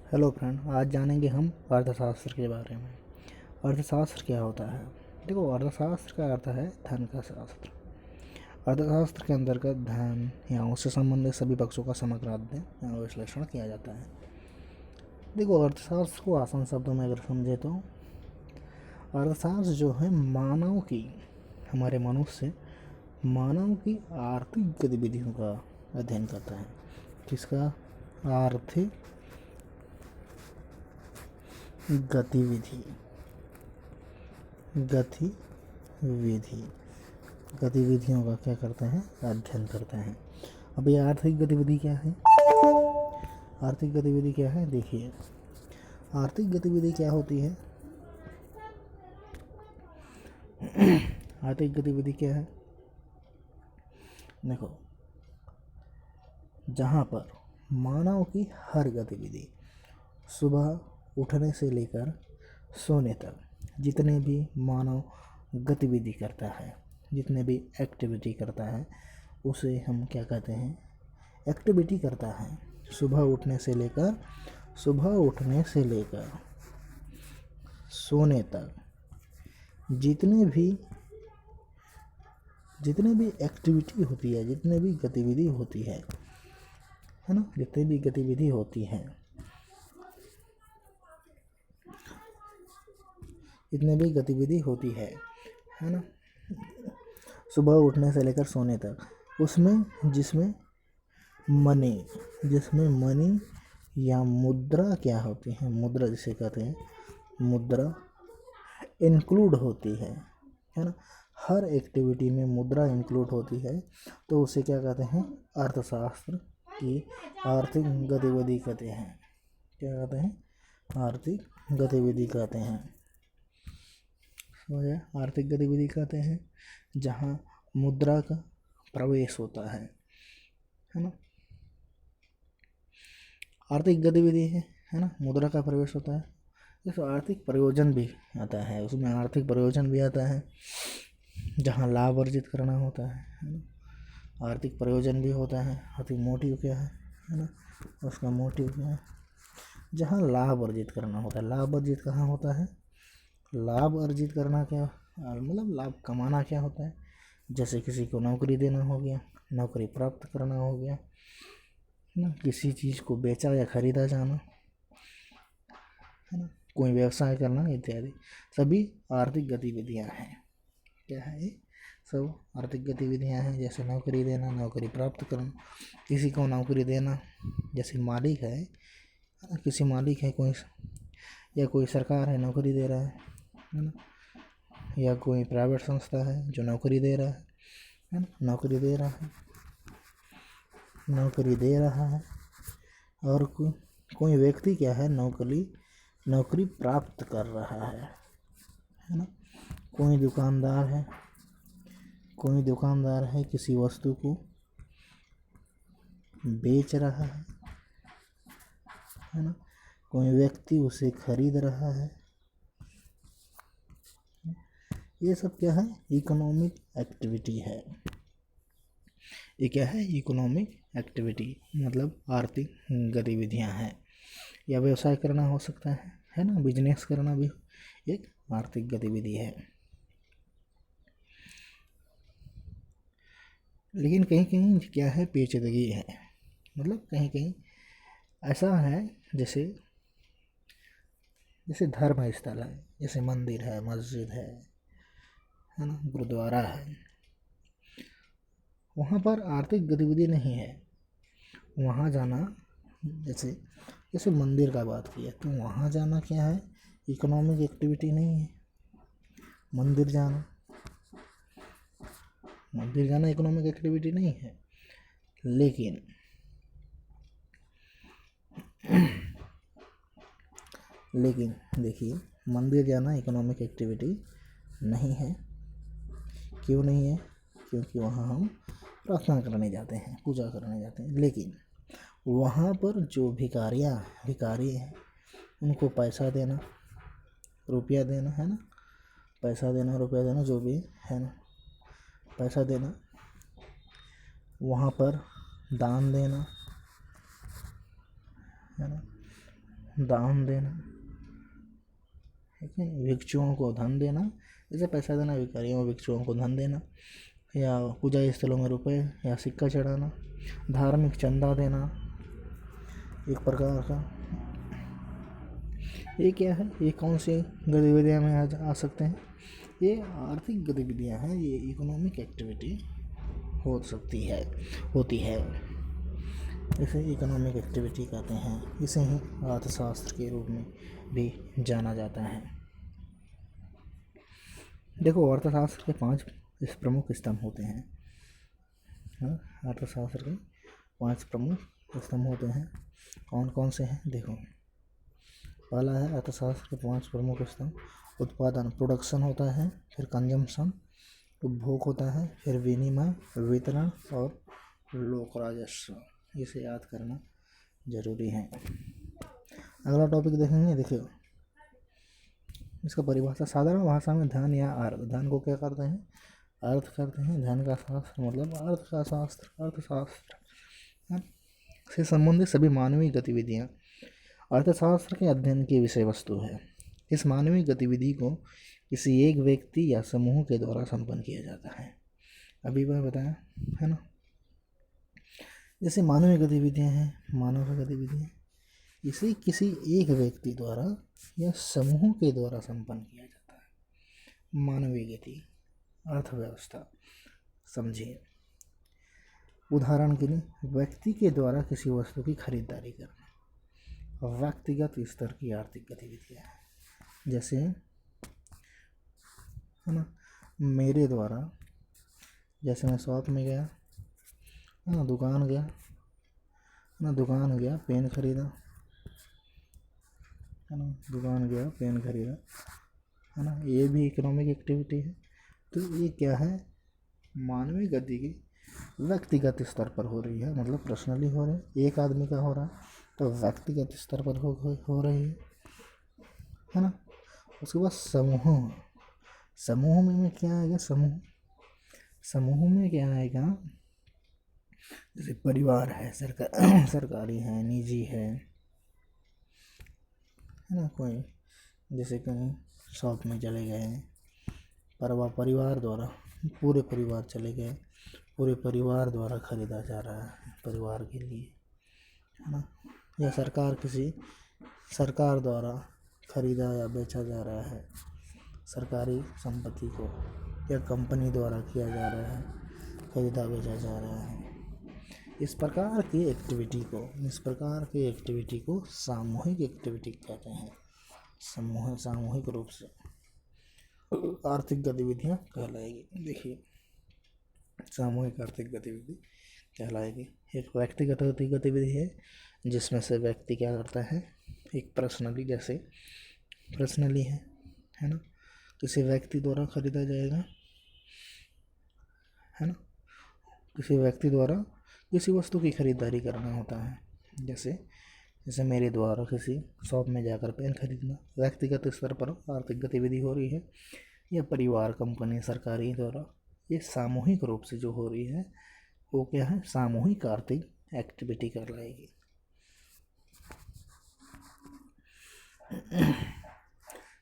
Hello friend, आज जानेंगे हम अर्थशास्त्र के बारे में। अर्थशास्त्र क्या होता है? देखो, अर्थशास्त्र का अर्थ है धन का शास्त्र। अर्थशास्त्र के अंतर्गत धन या उससे संबंधित सभी पक्षों का समग्र अध्ययन या विश्लेषण किया जाता है। देखो, अर्थशास्त्र को आसान शब्दों में अगर समझे तो अर्थशास्त्र जो है मानव की, हमारे मनुष्य मानव की आर्थिक गतिविधियों का अध्ययन करता है। किसका? आर्थिक गतिविधि गतिविधियों का क्या करते हैं? अध्ययन करते हैं। अब ये आर्थिक गतिविधि क्या है? आर्थिक गतिविधि क्या है? देखिए, आर्थिक गतिविधि क्या होती है? आर्थिक गतिविधि क्या है? देखो, जहाँ पर मानव की हर गतिविधि सुबह उठने से लेकर सोने तक जितने भी मानव गतिविधि करता है, जितने भी एक्टिविटी करता है, उसे हम क्या कहते हैं? एक्टिविटी करता है। सुबह उठने से लेकर सोने तक जितने भी एक्टिविटी होती है, जितने भी गतिविधि होती है ना, जितनी भी गतिविधि होती है, जितने भी गतिविधि होती है ना, सुबह उठने से लेकर सोने तक, उसमें जिसमें मनी या मुद्रा क्या होती है? मुद्रा जिसे कहते हैं, मुद्रा इंक्लूड होती है ना। हर एक्टिविटी में मुद्रा इंक्लूड होती है, तो उसे क्या कहते हैं? अर्थशास्त्र की आर्थिक गतिविधि कहते हैं। क्या कहते हैं? आर्थिक गतिविधि कहते हैं। आर्थिक गतिविधि कहते हैं जहाँ मुद्रा का प्रवेश होता है ना। आर्थिक गतिविधि है ना, मुद्रा का प्रवेश होता है। जैसे आर्थिक प्रयोजन भी आता है, उसमें आर्थिक प्रयोजन भी आता है जहाँ लाभ अर्जित करना होता है ना। आर्थिक प्रयोजन भी होता है। आर्थिक मोटिव क्या है ना, उसका मोटिव क्या है? जहाँ लाभ अर्जित करना होता है। लाभ अर्जित कहाँ होता है? लाभ अर्जित करना क्या मतलब लाभ कमाना क्या होता है? जैसे किसी को नौकरी देना हो गया, नौकरी प्राप्त करना हो गया ना, किसी चीज़ को बेचा या खरीदा जाना है ना, कोई व्यवसाय करना इत्यादि सभी आर्थिक गतिविधियां हैं। क्या है ये? सब आर्थिक गतिविधियां हैं। जैसे नौकरी देना, नौकरी प्राप्त करना, किसी को नौकरी देना, जैसे मालिक है ना, किसी मालिक है कोई, या कोई सरकार है नौकरी दे रहा है ना, या कोई प्राइवेट संस्था है जो नौकरी दे रहा है ना, नौकरी दे रहा है। और कोई व्यक्ति क्या है? नौकरी प्राप्त कर रहा है ना। कोई दुकानदार है किसी वस्तु को बेच रहा है ना। कोई व्यक्ति उसे खरीद रहा है। ये सब क्या है? इकोनॉमिक एक्टिविटी है। ये क्या है? इकोनॉमिक एक्टिविटी मतलब आर्थिक गतिविधियां हैं। या व्यवसाय करना हो सकता है ना, बिजनेस करना भी एक आर्थिक गतिविधि है। लेकिन कहीं कहीं क्या है? पेचीदगी है। मतलब कहीं कहीं ऐसा है जैसे धर्म स्थल है, जैसे मंदिर है, मस्जिद है ना, गुरुद्वारा है, वहाँ पर आर्थिक गतिविधि नहीं है। वहाँ जाना, जैसे मंदिर का बात किया, तो वहाँ जाना क्या है? इकोनॉमिक एक्टिविटी नहीं है। मंदिर जाना इकोनॉमिक एक्टिविटी नहीं है। लेकिन देखिए, मंदिर जाना इकोनॉमिक एक्टिविटी नहीं है। क्यों नहीं है? क्योंकि वहाँ हम प्रार्थना करने जाते हैं, पूजा करने जाते हैं। लेकिन वहाँ पर जो भिकारी हैं, उनको पैसा देना, रुपया देना है ना, पैसा देना, रुपया देना, जो भी है ना, पैसा देना, वहाँ पर दान देना है ना, दान देना, ठीक है, भिक्षुओं को धन देना, जैसे पैसा देना भिखारियों भिक्षुओं को धन देना, या पूजा स्थलों में रुपए या सिक्का चढ़ाना, धार्मिक चंदा देना एक प्रकार का। ये क्या है, ये कौन सी गतिविधियाँ में आ सकते हैं? ये आर्थिक गतिविधियाँ हैं, ये इकोनॉमिक एक्टिविटी हो सकती है, होती है, इसे इकोनॉमिक एक्टिविटी कहते हैं। इसे ही अर्थशास्त्र के रूप में भी जाना जाता है। देखो, अर्थशास्त्र के 5 इस प्रमुख स्तंभ होते हैं। अर्थशास्त्र के 5 प्रमुख स्तंभ होते हैं। कौन कौन से हैं? देखो, पहला है अर्थशास्त्र के 5 प्रमुख स्तंभ। उत्पादन, प्रोडक्शन होता है, फिर कंजम्पशन, उपभोग होता है, फिर विनिमय, वितरण और लोक राजस्व। इसे याद करना जरूरी है। अगला टॉपिक देखेंगे। देखिए, इसका परिभाषा, साधारण भाषा में धन या अर्थ। धन को क्या करते हैं? अर्थ करते हैं। धन का शास्त्र मतलब अर्थ का शास्त्र, अर्थशास्त्र से संबंधित सभी मानवीय गतिविधियाँ अर्थशास्त्र के अध्ययन की विषय वस्तु है। इस मानवीय गतिविधि को किसी एक व्यक्ति या समूह के द्वारा संपन्न किया जाता है। अभी मैं बताया है ना, जैसे मानवीय गतिविधियाँ हैं, मानव गतिविधियाँ, इसे किसी एक व्यक्ति द्वारा या समूह के द्वारा संपन्न किया जाता है। मानवीय गति, अर्थव्यवस्था समझिए। उदाहरण के लिए, व्यक्ति के द्वारा किसी वस्तु की खरीदारी करना व्यक्तिगत स्तर की आर्थिक गतिविधियाँ है। जैसे है ना, मेरे द्वारा, जैसे मैं शॉप में गया, है ना, दुकान गया, पेन खरीदा, है ना, दुकान गया, पेन खरीदा, है ना, ये भी इकोनॉमिक एक्टिविटी है। तो ये क्या है? मानवीय गति की व्यक्तिगत स्तर पर हो रही है, मतलब पर्सनली हो रही है, एक आदमी का हो रहा है, तो व्यक्तिगत स्तर पर हो रही है ना। उसके बाद समूह में क्या आएगा? समूह में क्या आएगा? जैसे परिवार है, सरकारी है, निजी है ना। कोई जैसे कहीं शॉप में चले गए, परिवार द्वारा, पूरे परिवार चले गए, पूरे परिवार द्वारा खरीदा जा रहा है परिवार के लिए, है ना। या सरकार द्वारा खरीदा या बेचा जा रहा है सरकारी संपत्ति को, या कंपनी द्वारा किया जा रहा है, खरीदा बेचा जा रहा है। इस प्रकार की एक्टिविटी को सामूहिक एक्टिविटी कहते हैं। सामूहिक रूप से आर्थिक गतिविधियाँ कहलाएगी। देखिए, सामूहिक आर्थिक गतिविधि कहलाएगी। एक व्यक्तिगत गतिविधि है, जिसमें से व्यक्ति क्या करता है? एक पर्सनली है ना, किसी व्यक्ति द्वारा खरीदा जाएगा, है ना, किसी व्यक्ति द्वारा किसी वस्तु की खरीदारी करना होता है। जैसे मेरे द्वारा किसी शॉप में जाकर पेन खरीदना व्यक्तिगत स्तर पर आर्थिक गतिविधि हो रही है। या परिवार, कंपनी, सरकारी द्वारा, ये सामूहिक रूप से जो हो रही है वो क्या है? सामूहिक आर्थिक एक्टिविटी कहलाएगी।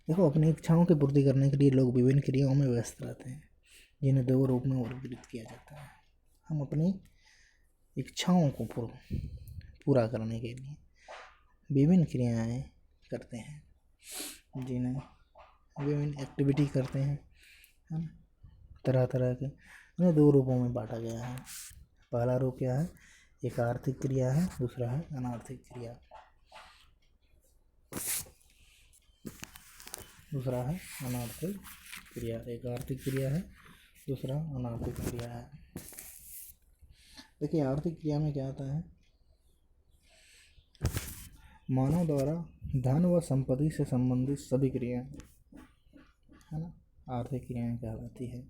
देखो, अपनी इच्छाओं की पूर्ति करने के लिए लोग विभिन्न क्रियाओं में व्यस्त रहते हैं, जिन्हें 2 रूप में वर्गीकृत किया जाता है। हम अपनी इच्छाओं को पूरा करने के लिए विभिन्न क्रियाएं करते हैं, जिन्हें विभिन्न एक्टिविटी करते हैं, है ना, तरह तरह के। इन्हें 2 रूपों में बांटा गया है। पहला रूप क्या है? एक आर्थिक क्रिया है, दूसरा है अनार्थिक क्रिया। एक आर्थिक क्रिया है, दूसरा अनार्थिक क्रिया है। देखिए, आर्थिक क्रिया में क्या आता है? मानव द्वारा धन व संपत्ति से संबंधित सभी क्रियाएं, है ना, आर्थिक क्रियाएं कहलाती है।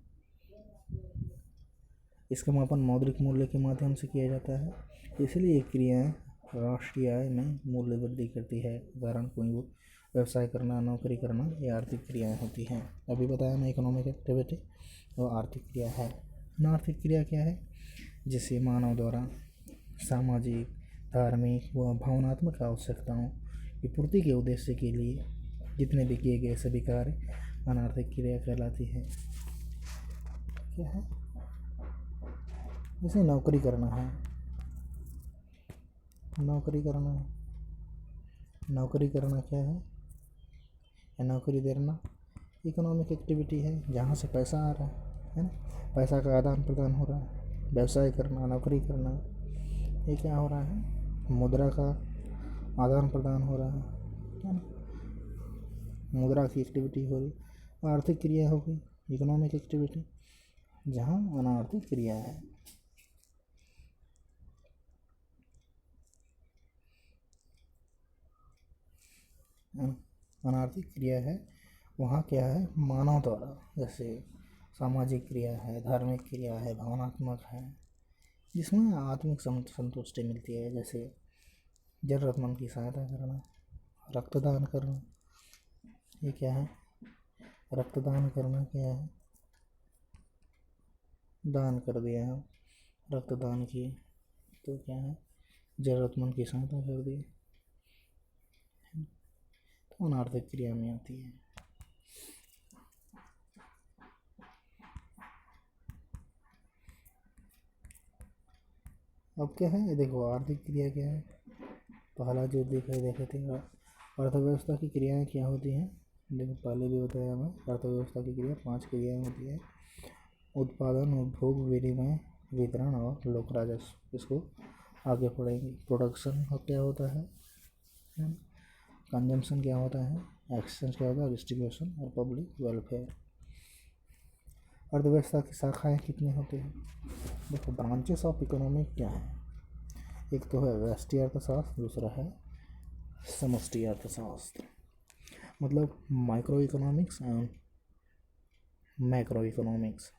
इसका मापन मौद्रिक मूल्य के माध्यम से किया जाता है, इसलिए ये क्रियाएं राष्ट्रीय आय में मूल्य वृद्धि करती है। उदाहरण, कोई व्यवसाय करना, नौकरी करना, ये आर्थिक क्रियाएं होती हैं। अभी बताया ना, इकोनॉमिक एक्टिविटी वो आर्थिक क्रिया है। अनार्थिक क्रिया क्या है? जिसे मानव द्वारा सामाजिक, धार्मिक व भावनात्मक आवश्यकताओं की पूर्ति के उद्देश्य के लिए जितने भी किए गए सभी कार्य अनार्थिक क्रिया कहलाती है। क्या है? जैसे नौकरी करना है, नौकरी करना है, नौकरी करना क्या है? या नौकरी देना इकोनॉमिक एक्टिविटी है, जहाँ से पैसा आ रहा है ना, पैसा का आदान प्रदान हो रहा है। व्यवसाय करना, नौकरी करना, ये क्या हो रहा है? मुद्रा का आदान प्रदान हो रहा है ना, मुद्रा की एक्टिविटी हो रही। आर्थिक क्रिया होगी इकोनॉमिक एक्टिविटी, जहाँ अनार्थिक क्रिया है। अनार्थिक क्रिया है वहाँ क्या है? मानव द्वारा, जैसे सामाजिक क्रिया है, धार्मिक क्रिया है, भावनात्मक है, जिसमें आत्मिक संतुष्टि मिलती है। जैसे जरूरतमंद की सहायता करना, रक्तदान करना, ये क्या है? रक्तदान करना क्या है? दान कर दिया हम, रक्तदान किए तो क्या है? जरूरतमंद की सहायता कर दी, तो अनार्थिक क्रिया में आती है। अब क्या है? देखो आर्थिक क्रिया क्या है। पहला जो देखे थे अर्थव्यवस्था की क्रियाएं क्या होती हैं। देखो पहले भी बताया हमें, अर्थव्यवस्था की क्रिया 5 क्रियाएं होती है। उत्पादन, उपभोग, विनिमय, वितरण और लोक राजस्व। इसको आगे पढ़ेंगे। प्रोडक्शन क्या होता है, कंजम्पशन क्या होता है, एक्सचेंज क्या होता है, डिस्ट्रीब्यूशन और पब्लिक वेलफेयर। अर्थव्यवस्था की शाखाएं कितनी होती हैं? देखो ब्रांचेस ऑफ इकोनॉमी क्या है। एक तो है व्यष्टि अर्थशास्त्र, दूसरा है समष्टि अर्थशास्त्र, मतलब micro economics and macro economics.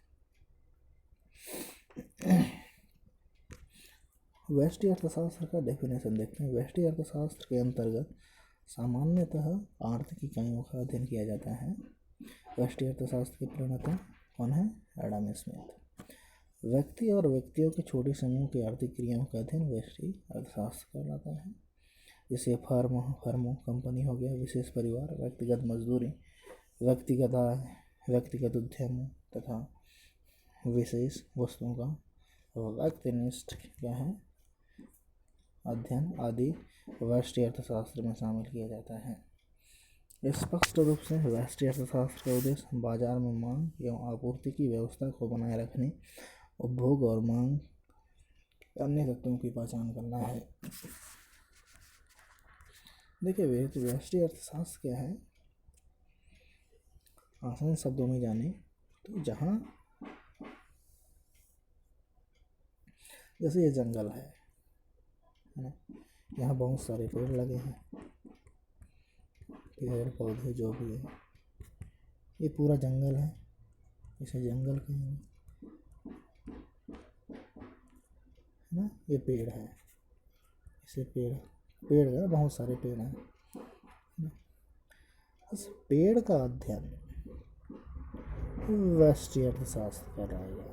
व्यष्टि अर्थशास्त्र का डेफिनेशन देखते हैं। व्यष्टि अर्थशास्त्र के अंतर्गत सामान्यतः आर्थिक इकाइयों का अध्ययन किया जाता है। व्यष्टि अर्थशास्त्र के प्रणेता कौन है? Adam Smith. व्यक्ति और व्यक्तियों के छोटे समूह की आर्थिक क्रियाओं का अध्ययन व्यष्टि अर्थशास्त्र कहलाता है। जैसे फर्मों कंपनी हो गया, विशेष परिवार, व्यक्तिगत मजदूरी, व्यक्तिगत आय, व्यक्तिगत उद्यम तथा विशेष वस्तुओं का व्यक्तिनिष्ठ क्या है अध्ययन आदि व्यष्टि अर्थशास्त्र में शामिल किया जाता है। स्पष्ट रूप से व्यष्टि अर्थशास्त्र का उद्देश्य बाजार में मांग एवं आपूर्ति की व्यवस्था को बनाए रखने, उपभोग और मांग अन्य तत्वों की पहचान करना है। देखिए व्यष्टि अर्थशास्त्र क्या है, आसान शब्दों में जाने तो जहाँ जैसे ये जंगल है ना, यहाँ बहुत सारे पेड़ लगे हैं, पेड़ पौधे जो भी है, ये पूरा जंगल है, इसे जंगल कहेंगे है ना। ये पेड़ है, इसे पेड़ है, बहुत सारे पेड़ हैं। इस पेड़ का अध्ययन व्यष्टि अर्थशास्त्र कहलाएगा,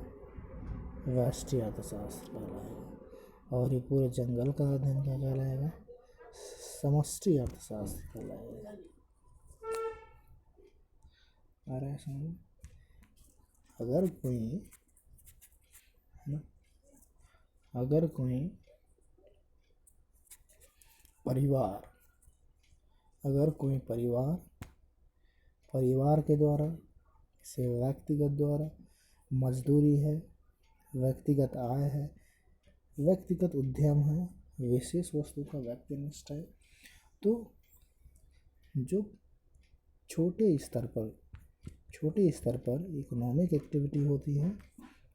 व्यष्टि अर्थशास्त्र कहलाएगा। और ये पूरे जंगल का अध्ययन क्या कहलाएगा? समष्टि अर्थशास्त्र कहलाएगा। आ रहा है समझ? अगर कोई परिवार के द्वारा से व्यक्तिगत द्वारा मजदूरी है, व्यक्तिगत आय है, व्यक्तिगत उद्यम है, विशेष वस्तु का व्यक्तिनिष्ठ है, तो जो छोटे स्तर पर इकोनॉमिक एक्टिविटी होती है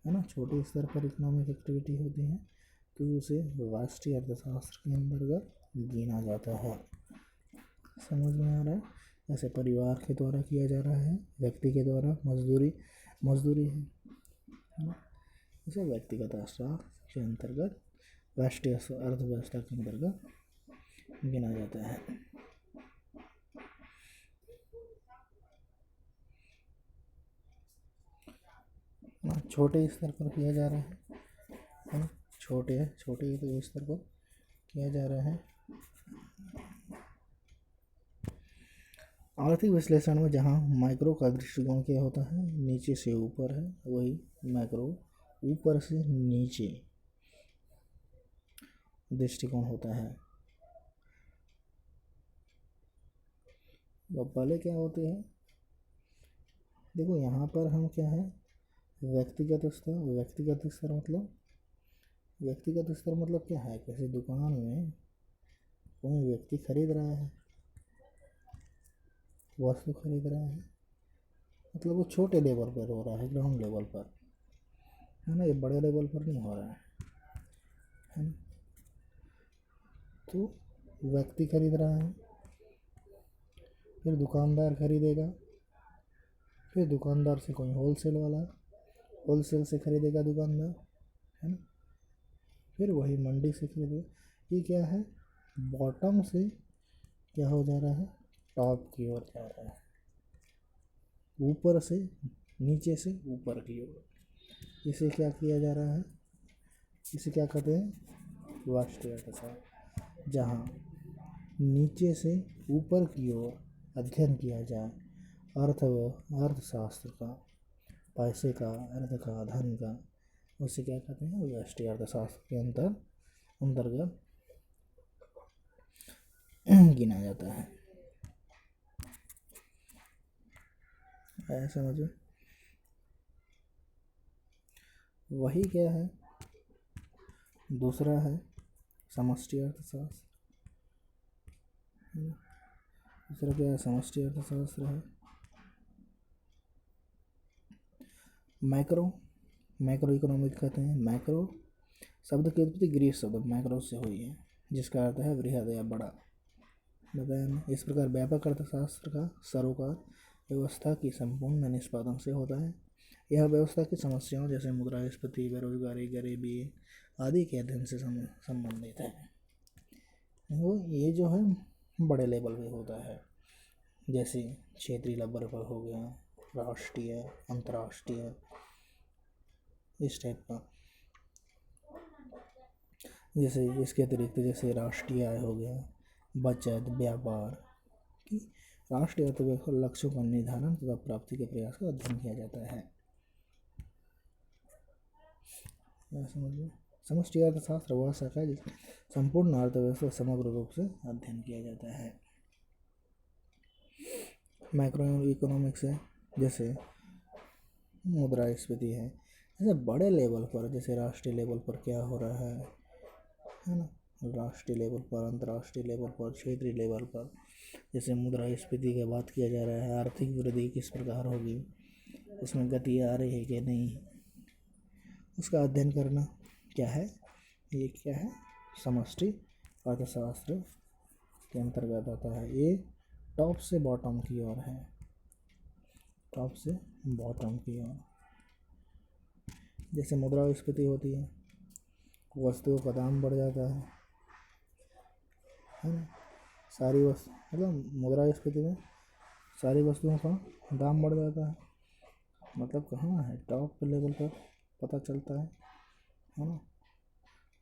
ना, छोटे स्तर पर इकोनॉमिक एक्टिविटी होती है, तो उसे व्यष्टि अर्थशास्त्र के अंतर्गत गिना जाता है। समझ में आ रहा है? जैसे परिवार के द्वारा किया जा रहा है, व्यक्ति के द्वारा मजदूरी है ना, इसे व्यक्तिगत अर्थशास्त्र के अंतर्गत व्यष्टि अर्थव्यवस्था के अंतर्गत गिना जाता है। छोटे स्तर पर किया जा रहा है, छोटे स्तर पर किया जा रहा है। आर्थिक विश्लेषण में जहाँ माइक्रो का दृष्टिकोण क्या होता है, नीचे से ऊपर है, वही मैक्रो ऊपर से नीचे दृष्टिकोण होता है। तो पहले क्या होते हैं, देखो यहाँ पर हम क्या है, व्यक्तिगत स्तर। व्यक्तिगत स्तर मतलब क्या है, किसी दुकान में कोई व्यक्ति खरीद रहा है, वस्तु खरीद रहा है, मतलब वो छोटे लेवल पर हो रहा है, ग्राउंड लेवल पर है ना, ये बड़े लेवल पर नहीं हो रहा है ना। तो व्यक्ति खरीद रहा है, फिर दुकानदार खरीदेगा, फिर दुकानदार से कोई होलसेल वाला, होलसेल से खरीदेगा दुकानदार, है ना, फिर वही मंडी से खरीदेगा। ये क्या है, बॉटम से क्या हो जा रहा है, टॉप की ओर जा रहा है, ऊपर से नीचे से ऊपर की ओर। इसे क्या किया जा रहा है, इसे क्या कहते हैं, राष्ट्रीय अर्थशास्त्र। जहाँ नीचे से ऊपर की ओर अध्ययन किया जाए अर्थशास्त्र का, पैसे का, अर्थ का, धन का, उसे क्या कहते हैं, व्यष्टि अर्थशास्त्र के अंतर्गत गिना जाता है। ऐसा समझो। वही क्या है, दूसरा है समष्टि अर्थशास्त्र। दूसरा क्या है, समष्टि अर्थशास्त्र है। मैक्रो इकोनॉमिक कहते हैं। मैक्रो शब्द की उत्पत्ति ग्रीक शब्द मैक्रो से हुई है, जिसका अर्थ है बृहद या बड़ा, बताया ना। इस प्रकार व्यापक अर्थशास्त्र का सरोकार व्यवस्था की संपूर्ण निष्पादन से होता है। यह व्यवस्था की समस्याओं जैसे मुद्रास्फीति, बेरोजगारी, गरीबी आदि के अध्ययन से संबंधित है। वो ये जो है बड़े लेवल पे होता है, जैसे क्षेत्रीय लेवल पर हो गया, राष्ट्रीय, अंतर्राष्ट्रीय, इस टाइप का। जैसे इसके अतिरिक्त जैसे राष्ट्रीय आय हो गया, बचत, व्यापार की राष्ट्रीय अर्थव्यवस्था लक्ष्यों का निर्धारण तथा प्राप्ति के प्रयास का अध्ययन किया जाता है। समझिए, समष्टि अर्थशास्त्र वह शाखा है जिसमें संपूर्ण अर्थव्यवस्था समग्र रूप से अध्ययन किया जाता है। मैक्रो इकोनॉमिक्स है, जैसे मुद्रास्फीति है। जैसे बड़े लेवल पर, जैसे राष्ट्रीय लेवल पर क्या हो रहा है ना, राष्ट्रीय लेवल पर, अंतर्राष्ट्रीय लेवल पर, क्षेत्रीय लेवल पर, जैसे मुद्रास्फीति की बात किया जा रहा है, आर्थिक वृद्धि किस प्रकार होगी, उसमें गति आ रही है कि नहीं, उसका अध्ययन करना क्या है, ये क्या है, समष्टि अर्थशास्त्र के अंतर्गत आता है। ये टॉप से बॉटम की ओर है, टॉप से बॉटम की ओर। जैसे मुद्रास्फीति होती है, वस्तुओं का दाम बढ़ जाता है ना, सारी वस्तु मतलब मुद्रास्फीति में सारी वस्तुओं का दाम बढ़ जाता है, मतलब कहाँ है, टॉप लेवल पर पता चलता है ना।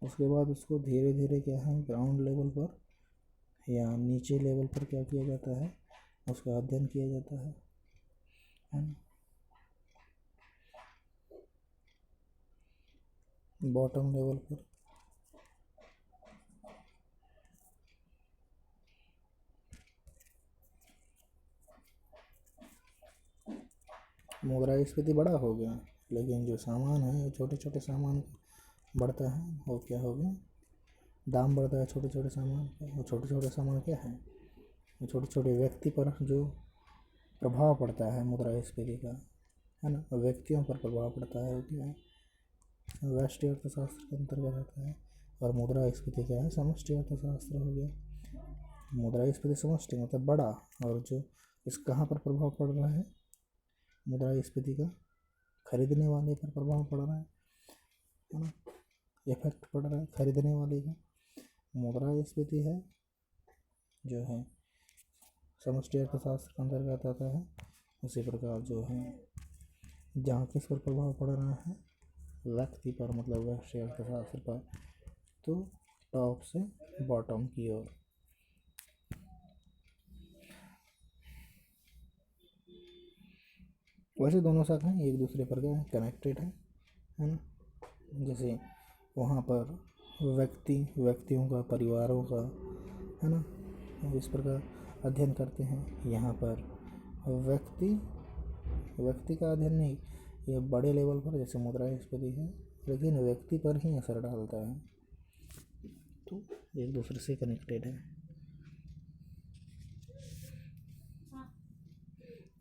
उसके बाद उसको धीरे धीरे क्या है, ग्राउंड लेवल पर या नीचे लेवल पर क्या किया जाता है, उसका अध्ययन किया जाता है ना। बॉटम लेवल पर मुद्रास्फीति बड़ा हो गया, लेकिन जो सामान है, छोटे छोटे सामान बढ़ता है, वो क्या हो गया, दाम बढ़ता है छोटे छोटे सामान का। वो छोटे छोटे सामान क्या है, वो छोटे छोटे व्यक्ति पर जो प्रभाव पड़ता है मुद्रास्फीति का, है ना, व्यक्तियों पर प्रभाव पड़ता है, वो क्या है, राष्ट्रीय अर्थशास्त्र के अंतर्गत आता है। और मुद्रास्फीति क्या है, समष्टि अर्थशास्त्र हो गया। मुद्रास्फीति समष्टि मतलब बड़ा, और जो इस कहाँ पर प्रभाव पड़ रहा है, मुद्रास्फीति का खरीदने वाले पर प्रभाव पड़ रहा है ना, इफेक्ट पड़ रहा है खरीदने वाले का। मुद्रास्फीति है जो है समष्टि अर्थशास्त्र के अंतर्गत आता है। उसी प्रकार जो है जहाँ किस पर प्रभाव पड़ रहा है, व्यक्ति पर, मतलब राष्ट्रीय अर्थशास्त्र पर, तो टॉप से बॉटम की ओर। वैसे दोनों शाखाएं एक दूसरे पर क्या है, कनेक्टेड है ना। जैसे वहाँ पर व्यक्तियों का, परिवारों का, है ना, इस प्रकार अध्ययन करते हैं। यहाँ पर व्यक्ति का अध्ययन नहीं, ये बड़े लेवल पर जैसे मुद्रास्फीति है, लेकिन व्यक्ति पर ही असर डालता है, तो एक दूसरे से कनेक्टेड है,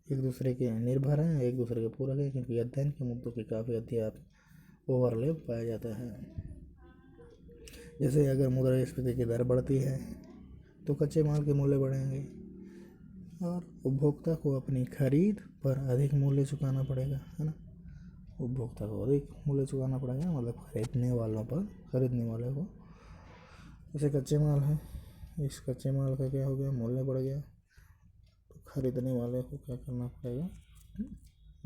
एक दूसरे के निर्भर हैं, एक दूसरे के पूरक है, क्योंकि अध्ययन के मुद्दों के काफ़ी अध्ययन ओवरलैप पाया जाता है। जैसे अगर मुद्रास्फीति की दर बढ़ती है तो कच्चे माल के मूल्य बढ़ेंगे और उपभोक्ता को अपनी खरीद पर अधिक मूल्य चुकाना पड़ेगा, है ना। उपभोक्ता को अधिक मूल्य चुकाना पड़ेगा, मतलब खरीदने वाले को। जैसे कच्चे माल है, इस कच्चे माल का क्या हो गया, मूल्य बढ़ गया, तो खरीदने वाले को क्या करना पड़ेगा,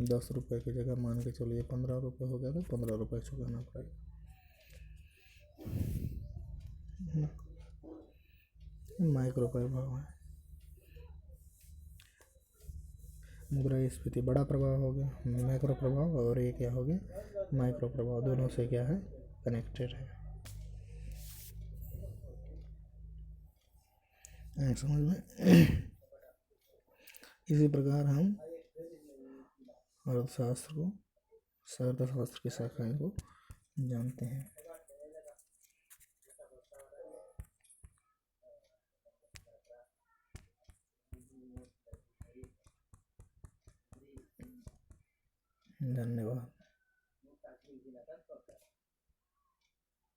10 रुपये की जगह मान के चलिए 15 रुपये हो गया, तो 15 रुपये चुकाना पड़ेगा। माइक्रो प्रभाव है। मुद्रास्फीति बड़ा प्रभाव हो गया, मैक्रो प्रभाव, और ये क्या हो गया, माइक्रो प्रभाव। दोनों से क्या है, कनेक्टेड है, समझ में। इसी प्रकार हम अर्थशास्त्र की शाखाएं को जानते हैं। धन्यवाद।